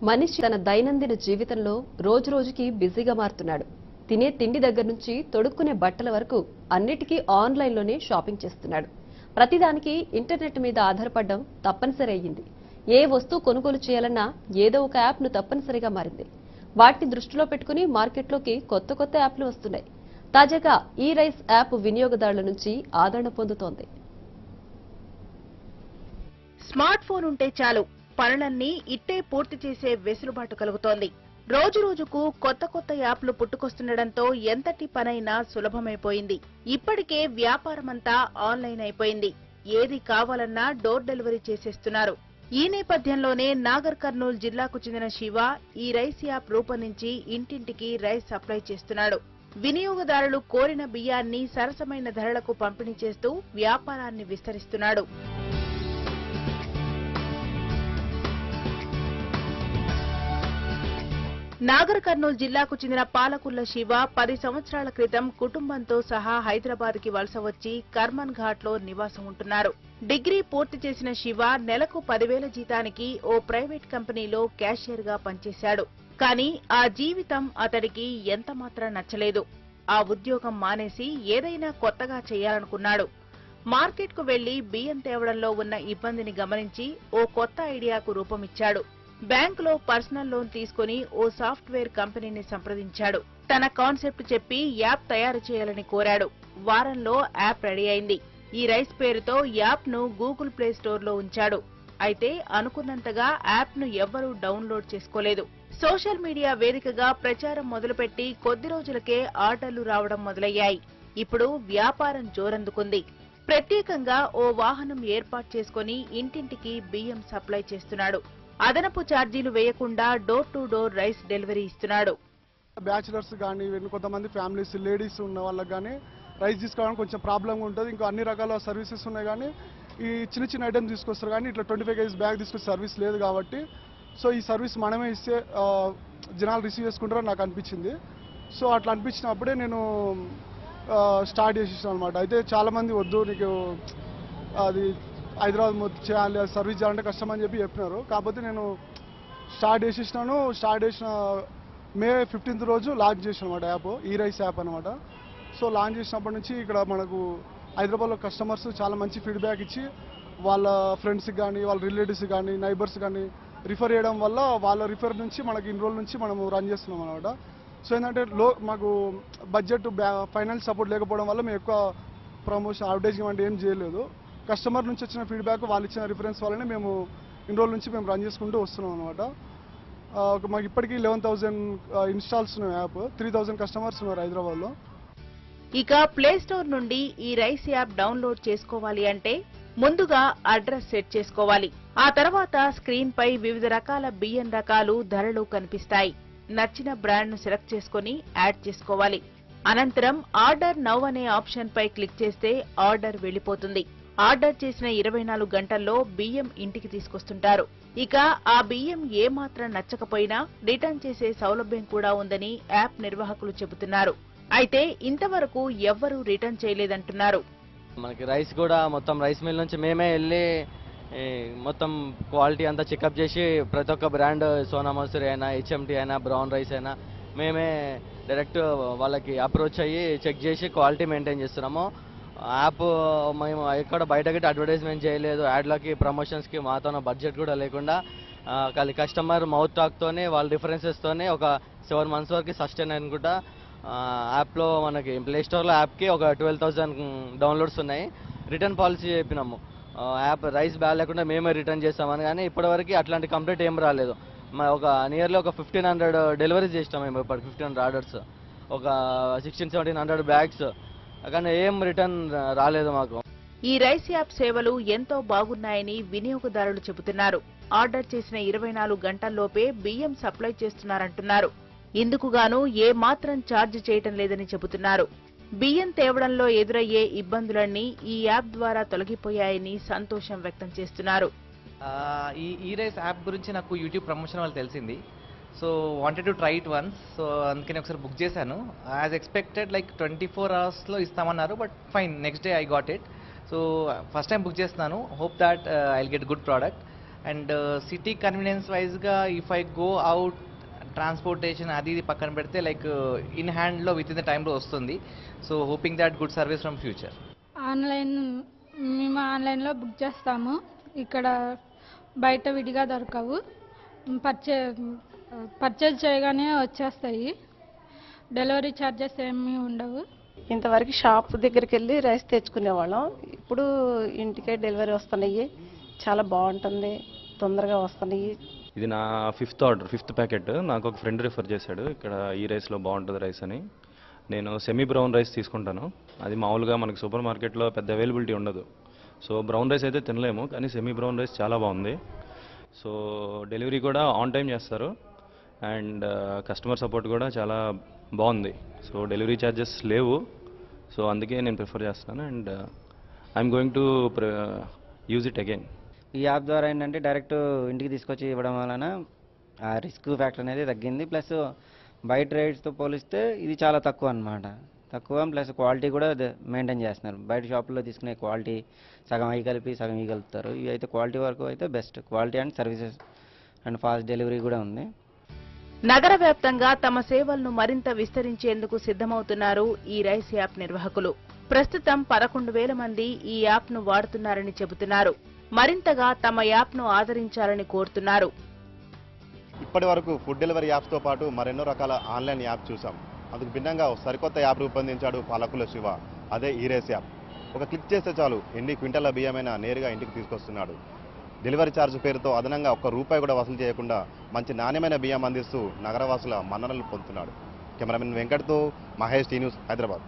మనిషి తన దైనందిన జీవితంలో రోజురోజుకి బిజీగా మారుతున్నాడు. తినే తిండి దగ్గర నుంచి తొడుక్కునే బట్టల వరకు అన్నిటికీ ఆన్లైన్లోనే షాపింగ్ చేస్తున్నాడు. ప్రతిదానికి ఇంటర్నెట్ మీద ఆధారపడడం తప్పనిసరి అయ్యింది. ఏ వస్తువు కొనుగోలు చేయాలన్నా ఏదో ఒక యాప్ను తప్పనిసరిగా మారింది. వాటిని దృష్టిలో పెట్టుకుని మార్కెట్లోకి కొత్త కొత్త యాప్లు వస్తున్నాయి. తాజాగా ఈ రైస్ యాప్ వినియోగదారుల నుంచి ఆదరణ పొందుతోంది. స్మార్ట్ ఫోన్ ఉంటే చాలు పనులన్నీ ఇట్టే పూర్తి చేసే వెసులుబాటు కలుగుతోంది. రోజు రోజుకు కొత్త కొత్త యాప్లు పుట్టుకొస్తుండటంతో ఎంతటి పనైనా సులభమైపోయింది. ఇప్పటికే వ్యాపారమంతా ఆన్లైన్ అయిపోయింది. ఏది కావాలన్నా డోర్ డెలివరీ చేసేస్తున్నారు. ఈ నేపథ్యంలోనే నాగర్ కర్నూల్ జిల్లాకు చెందిన శివ ఈ రైస్ యాప్ రూపొందించి ఇంటింటికి రైస్ సప్లై చేస్తున్నాడు. వినియోగదారులు కోరిన బియ్యాన్ని సరసమైన ధరలకు పంపిణీ చేస్తూ వ్యాపారాన్ని విస్తరిస్తున్నాడు. నాగర్ కర్నూల్ జిల్లాకు చెందిన పాలకుల్ల శివ 10 సంవత్సరాల క్రితం కుటుంబంతో సహా హైదరాబాద్ కి వలస వచ్చి కర్మన్ ఘాట్ లో నివాసం ఉంటున్నారు. డిగ్రీ పూర్తి చేసిన శివ నెలకు 10,000 జీతానికి ఓ ప్రైవేట్ కంపెనీలో క్యాషియర్ గా పనిచేశాడు. కానీ ఆ జీవితం అతడికి ఎంతమాత్రం నచ్చలేదు. ఆ ఉద్యోగం మానేసి ఏదైనా కొత్తగా చేయాలనుకున్నాడు. మార్కెట్ కు వెళ్లి బియ్యం తేవడంలో ఉన్న ఇబ్బందిని గమనించి ఓ కొత్త ఐడియాకు రూపమిచ్చాడు. బ్యాంకులో పర్సనల్ లోన్ తీసుకుని ఓ సాఫ్ట్వేర్ కంపెనీని సంప్రదించాడు. తన కాన్సెప్ట్ చెప్పి యాప్ తయారు చేయాలని కోరాడు. వారంలో యాప్ రెడీ అయింది. ఈ రైస్ పేరుతో యాప్ ను గూగుల్ ప్లే స్టోర్ లో ఉంచాడు. అయితే అనుకున్నంతగా యాప్ ను ఎవ్వరూ డౌన్లోడ్ చేసుకోలేదు. సోషల్ మీడియా వేదికగా ప్రచారం మొదలుపెట్టి కొద్ది రోజులకే ఆర్డర్లు రావడం మొదలయ్యాయి. ఇప్పుడు వ్యాపారం జోరందుకుంది. ప్రత్యేకంగా ఓ వాహనం ఏర్పాటు చేసుకుని ఇంటింటికి బియ్యం సప్లై చేస్తున్నాడు. అదనపు ఛార్జీలు వేయకుండా door to door rice delivery ఇస్తున్నాడు. బ్యాచిలర్స్ కానీ కొంతమంది ఫ్యామిలీస్ లేడీస్ ఉన్న వాళ్ళకి కానీ రైస్ తీసుకోవడానికి కొంచెం ప్రాబ్లంగా ఉంటుంది. ఇంకా అన్ని రకాల సర్వీసెస్ ఉన్నాయి కానీ ఈ చిన్న చిన్న ఐటమ్స్ తీసుకొస్తారు కానీ ఇట్లా 25 kg బ్యాగ్ తీసుకొచ్చే సర్వీస్ లేదు కాబట్టి సో ఈ సర్వీస్ మనమే ఇస్తే జనాలు రిసీవ్ చేసుకుంటారని నాకు అనిపించింది. సో అట్లా అనిపించినప్పుడే నేను స్టార్ట్ చేసేసాను అనమాట. అయితే చాలామంది వద్దు నీకు అది హైదరాబాద్ చేయాలి సర్వీస్ చేయాలంటే కష్టం అని చెప్పినారు. కాకపోతే నేను స్టార్ట్ చేసేసినాను. స్టార్ట్ చేసిన మే 15th రోజు లాంచ్ చేసాను అనమాట యాప్, ఈ రైస్ యాప్ అనమాట. సో లాంచ్ చేసినప్పటి నుంచి ఇక్కడ మనకు హైదరాబాద్లో కస్టమర్స్ చాలా మంచి ఫీడ్బ్యాక్ ఇచ్చి వాళ్ళ ఫ్రెండ్స్కి కానీ వాళ్ళ రిలేటివ్స్కి కానీ నైబర్స్ కానీ రిఫర్ చేయడం వల్ల వాళ్ళ రిఫర్ నుంచి మనకి ఇన్ని రోజుల నుంచి మనము రన్ చేస్తున్నాం అనమాట. సో ఏంటంటే మాకు బడ్జెట్ ఫైనాన్స్ సపోర్ట్ లేకపోవడం వల్ల మేము ఎక్కువ ప్రమోషన్ అడ్వర్టైజింగ్ అంటే ఏం చేయలేదు. కస్టమర్ నుంచి వచ్చిన ఫీడ్బ్యాక్ వాళ్ళు ఇచ్చిన రిఫరెన్స్ వల్లనే మేము ఇన్ని రోజుల నుంచి మేము రన్ చేసుకుంటూ వస్తున్నాం అనమాట. మాకు ఇప్పటికీ 11,000 ఇన్స్టాల్స్ ఉన్నాయి యాప్. 3,000 కస్టమర్స్ ఉన్నారు హైదరాబాద్లో. ఇక ప్లే స్టోర్ నుండి ఈ రైస్ యాప్ డౌన్లోడ్ చేసుకోవాలి అంటే ముందుగా అడ్రస్ సెట్ చేసుకోవాలి. ఆ తర్వాత స్క్రీన్ పై వివిధ రకాల బియ్యం రకాలు ధరలు కనిపిస్తాయి. నచ్చిన బ్రాండ్ ను సెలెక్ట్ చేసుకుని యాడ్ చేసుకోవాలి. అనంతరం ఆర్డర్ నౌ అనే ఆప్షన్ పై క్లిక్ చేస్తే ఆర్డర్ వెళ్లిపోతుంది. ఆర్డర్ చేసిన 24 గంటల్లో బియ్యం ఇంటికి తీసుకొస్తుంటారు. ఇక ఆ బియ్యం ఏమాత్రం నచ్చకపోయినా రిటర్న్ చేసే సౌలభ్యం కూడా ఉందని యాప్ నిర్వాహకులు చెబుతున్నారు. అయితే ఇంతవరకు ఎవ్వరూ రిటర్న్ చేయలేదంటున్నారు. మనకి రైస్ కూడా మొత్తం రైస్ మిల్ నుంచి మేమే వెళ్ళి మొత్తం క్వాలిటీ అంతా చెకప్ చేసి ప్రతి ఒక్క బ్రాండ్ సోనా మసూరి అయినా హెచ్ఎంటీ అయినా బ్రౌన్ రైస్ అయినా మేమే డైరెక్ట్ వాళ్ళకి అప్రోచ్ అయ్యి చెక్ చేసి క్వాలిటీ మెయింటైన్ చేస్తున్నాము. యాప్ మేము ఎక్కడ బయటకి అడ్వర్టైజ్మెంట్ చేయలేదు. యాడ్లకి ప్రమోషన్స్కి మాతో బడ్జెట్ కూడా లేకుండా ఖాళీ కస్టమర్ మౌత్ టాక్తోనే వాళ్ళ రిఫరెన్సెస్తోనే ఒక 7 months వరకు సస్టైన్ అనుకుంటా. యాప్లో మనకి ప్లే స్టోర్లో యాప్కి ఒక 12,000 డౌన్లోడ్స్ ఉన్నాయి. రిటర్న్ పాలసీ చెప్పినాము. యాప్ రైస్ లేకుండా మేమే రిటర్న్ చేస్తామని, కానీ ఇప్పటివరకు అట్లాంటి కంప్లైంట్ ఏం రాలేదు. ఒక నియర్లీ ఒక 1,500 డెలివరీస్ చేస్తాం మేము. ఇప్పటికి 1,500 ఆర్డర్స్, ఒక 1600-1700 బ్యాగ్స్, కానీ ఏం రిటర్న్ రాలేదు మాకు. ఈ రైస్ యాప్ సేవలు ఎంతో బాగున్నాయని వినియోగదారులు చెబుతున్నారు. ఆర్డర్ చేసిన 24 గంటల్లోపే బియ్యం సప్లై చేస్తున్నారంటున్నారు. ఇందుకుగాను ఏ మాత్రం ఛార్జ్ చేయటం లేదని చెబుతున్నారు. బియ్యం తేవడంలో ఎదురయ్యే ఇబ్బందులన్నీ ఈ యాప్ ద్వారా తొలగిపోయాయని సంతోషం వ్యక్తం చేస్తున్నారు. ఈ రైస్ యాప్ గురించి నాకు యూట్యూబ్ ప్రమోషన్ వల్ల తెలిసింది. So wanted to try it once. So అందుకని ఒకసారి బుక్ చేశాను. యాజ్ ఎక్స్పెక్టెడ్ లైక్ 24 hours ఇస్తామన్నారు, but fine next day I got it. So first time book చేస్తున్నాను. Hope that I will get good product. And city convenience వైజ్గా if I go out transportation అది ఇది పక్కన పెడితే like in హ్యాండ్లో with in the టైంలో వస్తుంది. So hoping that good service from future. మేము ఆన్లైన్లో బుక్ చేస్తాము. ఇక్కడ బయట విడిగా దొరకవు. పర్చేజ్ చేయగానే వచ్చేస్తాయి. డెలివరీ ఛార్జెస్ ఏమీ ఉండవు. ఇంతవరకు షాప్ దగ్గరికి వెళ్ళి రైస్ తెచ్చుకునేవాళ్ళం. ఇప్పుడు ఇంటికే డెలివరీ వస్తున్నాయి. చాలా బాగుంటుంది, తొందరగా వస్తున్నాయి. ఇది నా ఫిఫ్త్ ప్యాకెట్. నాకు ఒక ఫ్రెండ్ రిఫర్ చేశాడు, ఇక్కడ ఈ రైస్లో బాగుంటుంది రైస్ అని. నేను సెమీ బ్రౌన్ రైస్ తీసుకుంటాను. అది మామూలుగా మనకి సూపర్ మార్కెట్లో పెద్ద అవైలబిలిటీ ఉండదు. సో బ్రౌన్ రైస్ అయితే తినలేము, కానీ సెమీ బ్రౌన్ రైస్ చాలా బాగుంది. సో డెలివరీ కూడా ఆన్ టైం చేస్తారు అండ్ కస్టమర్ సపోర్ట్ కూడా చాలా బాగుంది. సో డెలివరీ ఛార్జెస్ లేవు. సో అందుకే నేను ప్రిఫర్ చేస్తాను and I'm going to use it again. ఈ యాప్ ద్వారా ఏంటంటే డైరెక్ట్ ఇంటికి తీసుకొచ్చి ఇవ్వడం వలన ఆ రిస్క్ ఫ్యాక్టర్ అనేది తగ్గింది. ప్లస్ బయట రేట్స్తో పోలిస్తే ఇది చాలా తక్కువ అన్నమాట. తక్కువ ప్లస్ క్వాలిటీ కూడా మెయింటైన్ చేస్తున్నారు. బయట షాపుల్లో తీసుకునే క్వాలిటీ సగం అవి కలిపి సగం ఇవి కలుపుతారు. ఇవి అయితే క్వాలిటీ వరకు అయితే best quality and services and fast delivery కూడా ఉంది. నగర వ్యాప్తంగా తమ సేవలను మరింత విస్తరించేందుకు సిద్ధమవుతున్నారు ఈ రైస్ యాప్ నిర్వాహకులు. ప్రస్తుతం 11,000 మంది ఈ యాప్ను వాడుతున్నారని చెబుతున్నారు. మరింతగా తమ యాప్ను ఆదరించాలని కోరుతున్నారు. ఇప్పటి వరకు ఫుడ్ డెలివరీ యాప్స్తో పాటు మరెన్నో రకాల ఆన్లైన్ యాప్ చూసాం. అందుకు భిన్నంగా సరికొత్త యాప్ రూపొందించాడు పాలకుల శివ. అదే ఈ రైస్ యాప్. ఒక క్లిక్ చేస్తే చాలు ఎన్ని క్వింటాల బియ్యమైనా నేరుగా ఇంటికి తీసుకొస్తున్నాడు. డెలివరీ ఛార్జ్ పేరుతో అదనంగా ₹1 కూడా వసూలు చేయకుండా మంచి నాణ్యమైన బియ్యం అందిస్తూ నగరవాసుల మన్ననలు పొందుతున్నాడు. కెమెరామెన్ వెంకట్తో మహేష్, టీ న్యూస్, హైదరాబాద్.